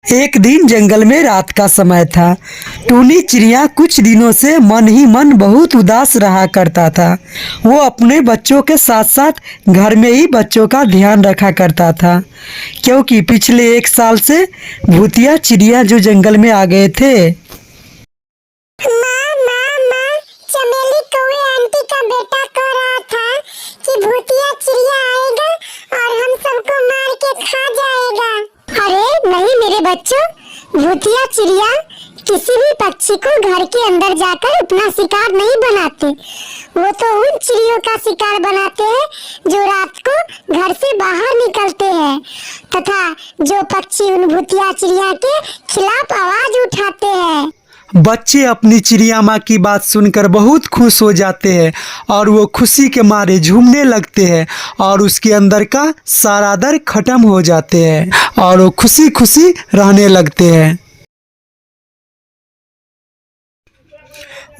एक दिन जंगल में रात का समय था। टूनी चिड़िया कुछ दिनों से मन ही मन बहुत उदास रहा करता था। वो अपने बच्चों के साथ साथ घर में ही बच्चों का ध्यान रखा करता था, क्योंकि पिछले 1 साल से भूतिया चिड़िया जो जंगल में आ गए थे। माँ, चमेली कौवे आंटी का बेटा कह रहा था कि भूतिया चिड़िया आएगा और हम सबको मार के खा जाएगा। अरे नहीं मेरे बच्चों, भूतिया चिड़िया किसी भी पक्षी को घर के अंदर जाकर अपना शिकार नहीं बनाते। वो तो उन चिड़ियों का शिकार बनाते हैं जो रात को घर से बाहर निकलते हैं तथा जो पक्षी उन भूतिया चिड़िया के खिलाफ आवाज उठाते हैं। बच्चे अपनी चिड़िया माँ की बात सुनकर बहुत खुश हो जाते हैं और वो खुशी के मारे झूमने लगते हैं और उसके अंदर का सारा डर खत्म हो जाते हैं और वो खुशी खुशी रहने लगते हैं।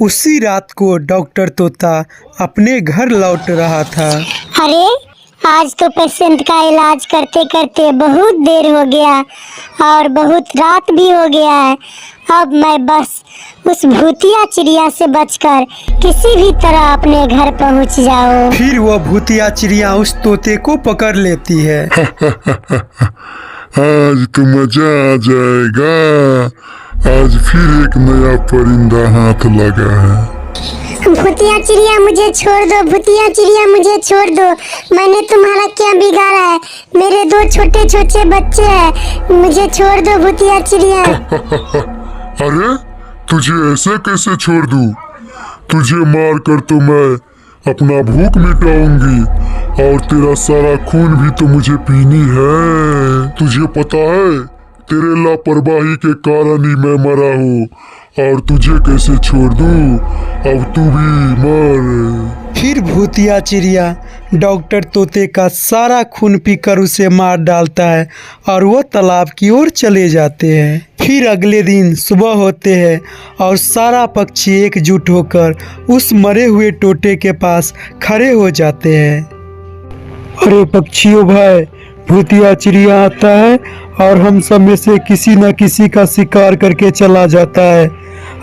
उसी रात को डॉक्टर तोता अपने घर लौट रहा था। अरे आज तो पेशेंट का इलाज करते करते बहुत देर हो गया और बहुत रात भी हो गया है। अब मैं बस उस भूतिया चिड़िया से बचकर किसी भी तरह अपने घर पहुंच जाऊं। फिर वो भूतिया चिड़िया उस तोते को पकड़ लेती है। आज तो मजा आ जाएगा। आज फिर एक नया परिंदा हाथ लगा है। भूतिया चिड़िया मुझे छोड़ दो, भूतिया चिड़िया मुझे छोड़ दो। मैंने तुम्हारा क्या बिगाड़ा है? मेरे 2 छोटे छोटे बच्चे हैं, मुझे छोड़ दो भूतिया चिड़िया। अरे तुझे ऐसे कैसे छोड़ दूं? तुझे मार कर तो मैं अपना भूख मिटाऊंगी और तेरा सारा खून भी तो मुझे पीनी है। तुझे पता है तेरे लापरवाही के कारण ही मैं मरा हूँ और तुझे कैसे छोड़ दूं? अब तू भी मर। फिर भूतिया चिड़िया डॉक्टर तोते का सारा खून पीकर उसे मार डालता है और वो तालाब की ओर चले जाते हैं। फिर अगले दिन सुबह होते हैं और सारा पक्षी एकजुट होकर उस मरे हुए तोते के पास खड़े हो जाते हैं। अरे पक्षियों भाई, भूतिया चिड़िया आता है और हम सब में से किसी न किसी का शिकार करके चला जाता है।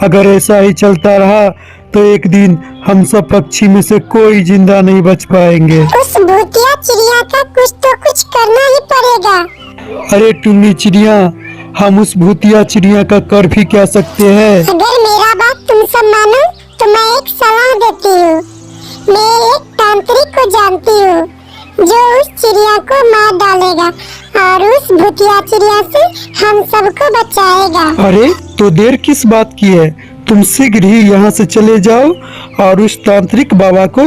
अगर ऐसा ही चलता रहा तो एक दिन हम सब पक्षी में से कोई जिंदा नहीं बच पाएंगे। उस भूतिया चिड़िया का कुछ तो कुछ करना ही पड़ेगा। अरे टुन्नी चिड़िया, हम उस भूतिया चिड़िया का कर भी क्या सकते हैं? अगर मेरा बात तुम सब मानो तो मैं एक सलाह देती हूँ। मैं एक तांत्रिक को जानती हूँ जो उस चिड़िया को मार डालेगा और उस भूतिया चिड़िया से हम सबको बचाएगा। अरे तो देर किस बात की है? तुम शीघ्र ही यहाँ से चले जाओ और उस तांत्रिक बाबा को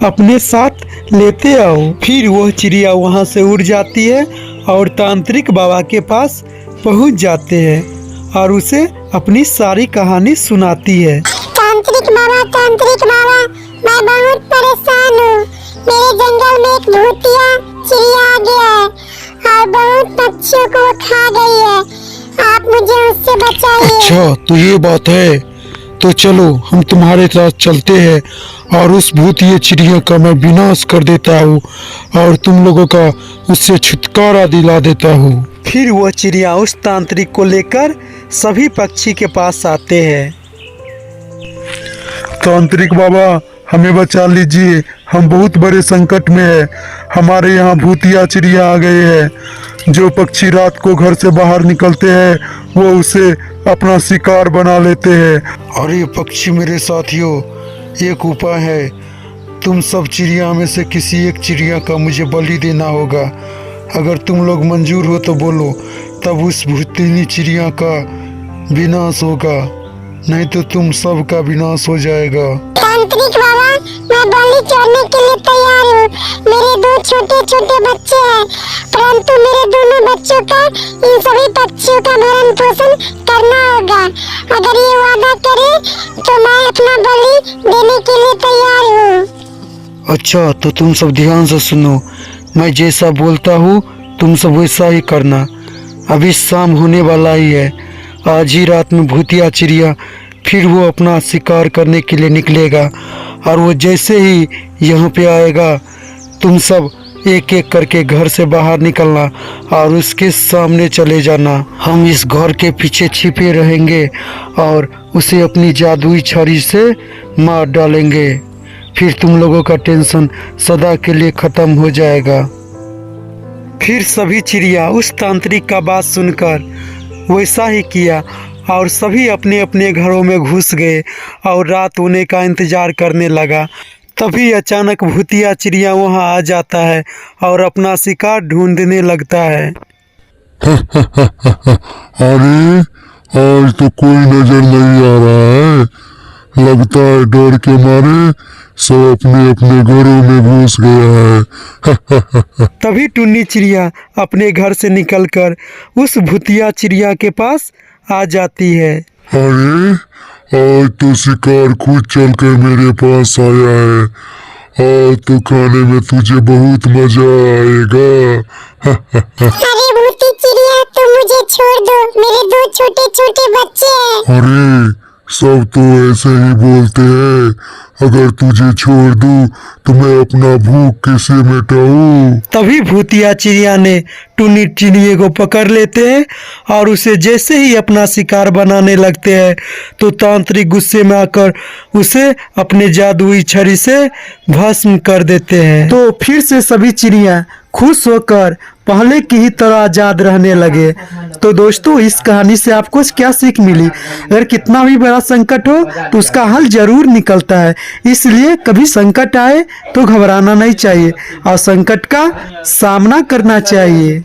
अपने साथ लेते आओ। फिर वह चिड़िया वहाँ से उड़ जाती है और तांत्रिक बाबा के पास पहुँच जाते हैं और उसे अपनी सारी कहानी सुनाती है। तांत्रिक बाबा, मैं बहुत परेशान हूँ। मेरे जंगल में एक भूतिया चिड़िया आ गया है और बहुत पक्षियों को खा गई है। आप मुझे उससे बचाइए। अच्छा तो ये बात है, तो चलो हम तुम्हारे साथ चलते हैं और उस भूतिया चिड़िया का मैं विनाश कर देता हूँ और तुम लोगों का उससे छुटकारा दिला देता हूँ। फिर वह चिड़िया उस तांत्रिक को लेकर सभी पक्षी के पास आते हैं। तांत्रिक बाबा, हमें बचा लीजिए, हम बहुत बड़े संकट में है। हमारे यहाँ भूतिया चिड़िया आ गए हैं। जो पक्षी रात को घर से बाहर निकलते हैं वो उसे अपना शिकार बना लेते हैं। अरे पक्षी मेरे साथियों, एक उपाय है। तुम सब चिड़िया में से किसी एक चिड़िया का मुझे बलि देना होगा। अगर तुम लोग मंजूर हो तो बोलो, तब उस भूतिनी चिड़िया का विनाश होगा, नहीं तो तुम सब का विनाश हो जाएगा। तांत्रिक बाबा, मैं बलि चढ़ने के लिए तैयार हूँ। मेरे 2 छोटे छोटे बच्चे हैं, परंतु मेरे दोनों बच्चों का इन सभी पक्षियों का भरण पोषण करना होगा। अगर ये वादा करे तो मैं अपना बलि देने के लिए तैयार हूँ। अच्छा तो तुम सब ध्यान से सुनो, मैं जैसा बोलता हूँ तुम सब वैसा ही करना। अभी शाम होने वाला ही है। आज ही रात में भूतिया चिड़िया फिर वो अपना शिकार करने के लिए निकलेगा और वो जैसे ही यहाँ पे आएगा तुम सब एक एक करके घर से बाहर निकलना और उसके सामने चले जाना। हम इस घर के पीछे छिपे रहेंगे और उसे अपनी जादुई छड़ी से मार डालेंगे। फिर तुम लोगों का टेंशन सदा के लिए खत्म हो जाएगा। फिर सभी चिड़िया उस तांत्रिक का बात सुनकर वैसा ही किया और सभी अपने अपने घरों में घुस गए और रात होने का इंतजार करने लगा। तभी अचानक भूतिया चिड़िया वहां आ जाता है और अपना शिकार ढूंढने लगता है। अरे आज तो कोई नजर नहीं आ रहा है। लगता है डर के मारे सब अपने अपने घरों में घुस गया है। तभी टुन्नी चिड़िया अपने घर से निकलकर उस भूतिया चिड़िया के पास आ जाती है। अरे आज तो शिकार खुद चलकर मेरे पास आया है। आज तो खाने में तुझे बहुत मजा आएगा। अरे भूती चिड़िया, तुम मुझे छोड़ दो, मेरे 2 छोटे छोटे बच्चे हैं। अरे सब तो ऐसे ही बोलते हैं। अगर तुझे छोड़ दूं तो मैं अपना भूख कैसे मिटाऊं? तभी भूतिया चिड़िया ने टुन्नी चिड़िया को पकड़ लेते हैं और उसे जैसे ही अपना शिकार बनाने लगते हैं तो तांत्रिक गुस्से में आकर उसे अपने जादुई छड़ी से भस्म कर देते हैं। तो फिर से सभी चिड़िया खुश होकर पहले की ही तरह आजाद रहने लगे। तो दोस्तों, इस कहानी से आपको क्या सीख मिली? अगर कितना भी बड़ा संकट हो तो उसका हल जरूर निकलता है। इसलिए कभी संकट आए तो घबराना नहीं चाहिए और संकट का सामना करना चाहिए।